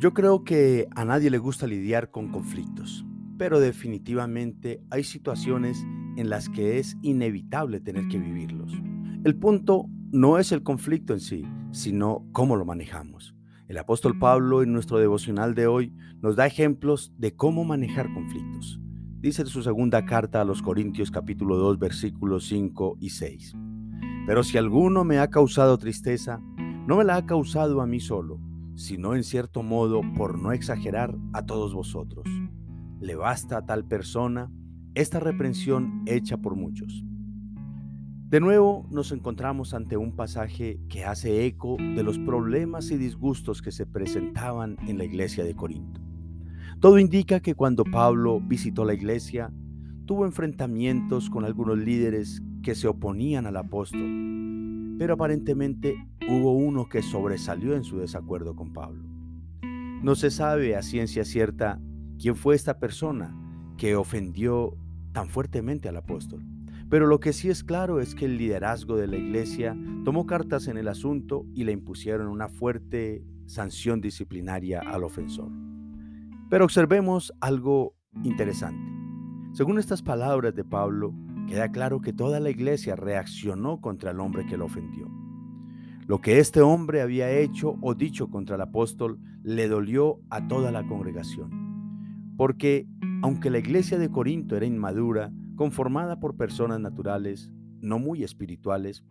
Yo creo que a nadie le gusta lidiar con conflictos, pero definitivamente hay situaciones en las que es inevitable tener que vivirlos. El punto no es el conflicto en sí, sino cómo lo manejamos. El apóstol Pablo en nuestro devocional de hoy nos da ejemplos de cómo manejar conflictos. Dice en su segunda carta a los Corintios capítulo 2 versículos 5 y 6. Pero si alguno me ha causado tristeza, no me la ha causado a mí solo, sino en cierto modo, por no exagerar, a todos vosotros. Le basta a tal persona esta reprensión hecha por muchos. De nuevo nos encontramos ante un pasaje que hace eco de los problemas y disgustos que se presentaban en la iglesia de Corinto. Todo indica que cuando Pablo visitó la iglesia, tuvo enfrentamientos con algunos líderes que se oponían al apóstol, pero aparentemente hubo uno que sobresalió en su desacuerdo con Pablo. No se sabe a ciencia cierta quién fue esta persona que ofendió tan fuertemente al apóstol, pero lo que sí es claro es que el liderazgo de la iglesia tomó cartas en el asunto y le impusieron una fuerte sanción disciplinaria al ofensor. Pero observemos algo interesante. Según estas palabras de Pablo, queda claro que toda la iglesia reaccionó contra el hombre que lo ofendió. Lo que este hombre había hecho o dicho contra el apóstol le dolió a toda la congregación, porque aunque la iglesia de Corinto era inmadura, conformada por personas naturales, no muy espirituales,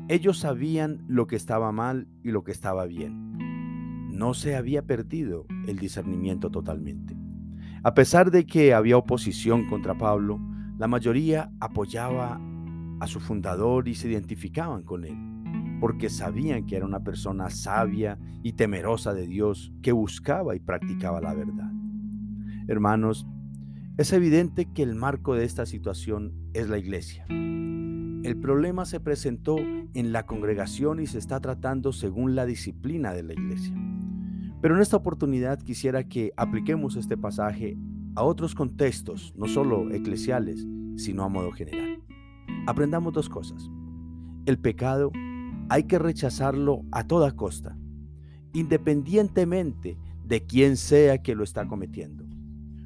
ellos sabían lo que estaba mal y lo que estaba bien. No se había perdido el discernimiento totalmente. A pesar de que había oposición contra Pablo, la mayoría apoyaba a su fundador y se identificaban con él, porque sabían que era una persona sabia y temerosa de Dios que buscaba y practicaba la verdad. Hermanos, es evidente que el marco de esta situación es la iglesia. El problema se presentó en la congregación y se está tratando según la disciplina de la iglesia. Pero en esta oportunidad quisiera que apliquemos este pasaje a otros contextos, no solo eclesiales, sino a modo general. Aprendamos dos cosas. El pecado hay que rechazarlo a toda costa, independientemente de quién sea que lo está cometiendo.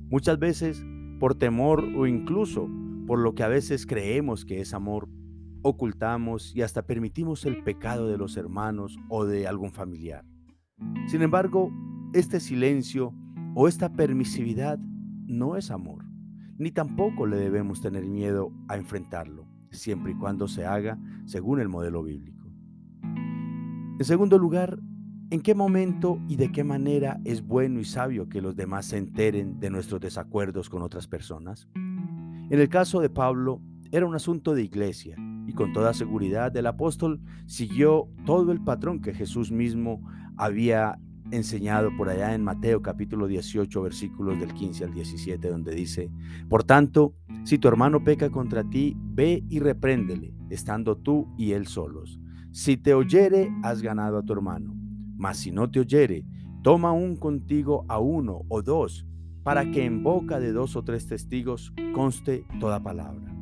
Muchas veces, por temor o incluso por lo que a veces creemos que es amor, ocultamos y hasta permitimos el pecado de los hermanos o de algún familiar. Sin embargo, este silencio o esta permisividad no es amor, ni tampoco le debemos tener miedo a enfrentarlo, siempre y cuando se haga según el modelo bíblico. En segundo lugar, ¿en qué momento y de qué manera es bueno y sabio que los demás se enteren de nuestros desacuerdos con otras personas? En el caso de Pablo, era un asunto de iglesia y con toda seguridad el apóstol siguió todo el patrón que Jesús mismo había enseñado por allá en Mateo capítulo 18 versículos del 15 al 17, donde dice: por tanto, si tu hermano peca contra ti, ve y repréndele, estando tú y él solos. Si te oyere, has ganado a tu hermano. Mas si no te oyere, toma aún contigo a uno o dos, para que en boca de dos o tres testigos conste toda palabra.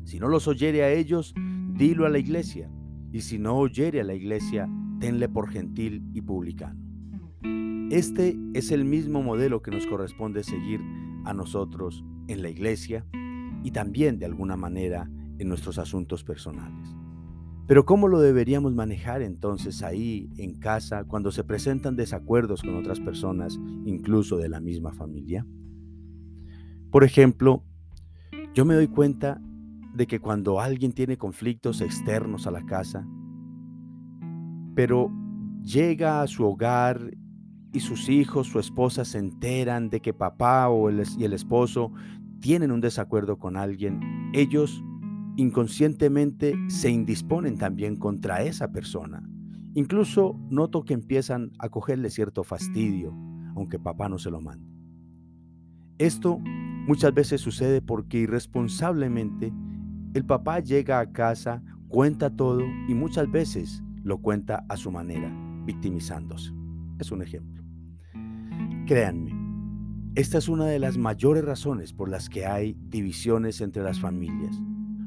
Si no los oyere a ellos, dilo a la iglesia, y si no oyere a la iglesia, tenle por gentil y publicano. Este es el mismo modelo que nos corresponde seguir a nosotros en la iglesia y también de alguna manera en nuestros asuntos personales. Pero ¿cómo lo deberíamos manejar entonces ahí en casa cuando se presentan desacuerdos con otras personas, incluso de la misma familia? Por ejemplo, yo me doy cuenta de que cuando alguien tiene conflictos externos a la casa, pero llega a su hogar y sus hijos, su esposa se enteran de que papá y el esposo tienen un desacuerdo con alguien, ellos inconscientemente se indisponen también contra esa persona. Incluso noto que empiezan a cogerle cierto fastidio, aunque papá no se lo mande. Esto muchas veces sucede porque irresponsablemente el papá llega a casa, cuenta todo y muchas veces lo cuenta a su manera, victimizándose. Es un ejemplo. Créanme, esta es una de las mayores razones por las que hay divisiones entre las familias,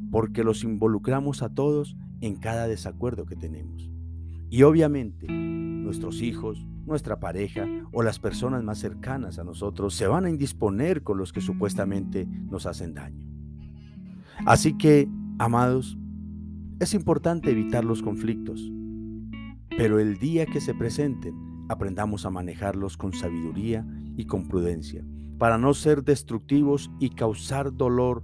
porque los involucramos a todos en cada desacuerdo que tenemos. Y obviamente, nuestros hijos, nuestra pareja o las personas más cercanas a nosotros se van a indisponer con los que supuestamente nos hacen daño. Así que, amados, es importante evitar los conflictos, pero el día que se presenten, aprendamos a manejarlos con sabiduría y con prudencia, para no ser destructivos y causar dolor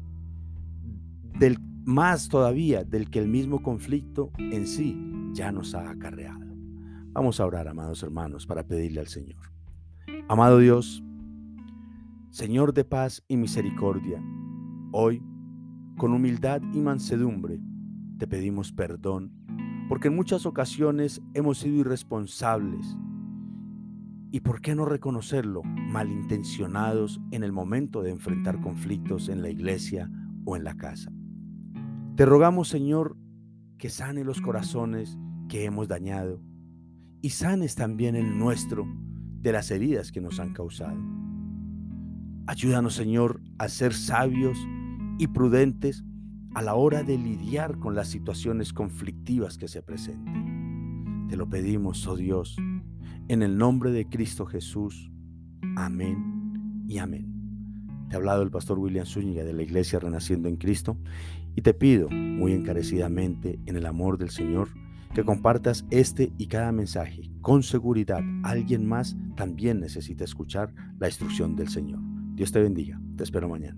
más todavía del que el mismo conflicto en sí ya nos ha acarreado. Vamos a orar, amados hermanos, para pedirle al Señor. Amado Dios, Señor de paz y misericordia, hoy, con humildad y mansedumbre, te pedimos perdón, porque en muchas ocasiones hemos sido irresponsables y, ¿por qué no reconocerlo?, malintencionados en el momento de enfrentar conflictos en la iglesia o en la casa. Te rogamos, Señor, que sane los corazones que hemos dañado y sanes también el nuestro de las heridas que nos han causado. Ayúdanos, Señor, a ser sabios y prudentes a la hora de lidiar con las situaciones conflictivas que se presenten. Te lo pedimos, oh Dios, en el nombre de Cristo Jesús. Amén y amén. Te ha hablado el pastor William Zúñiga de la Iglesia Renaciendo en Cristo y te pido muy encarecidamente en el amor del Señor que compartas este y cada mensaje. Con seguridad, alguien más también necesita escuchar la instrucción del Señor. Dios te bendiga. Te espero mañana.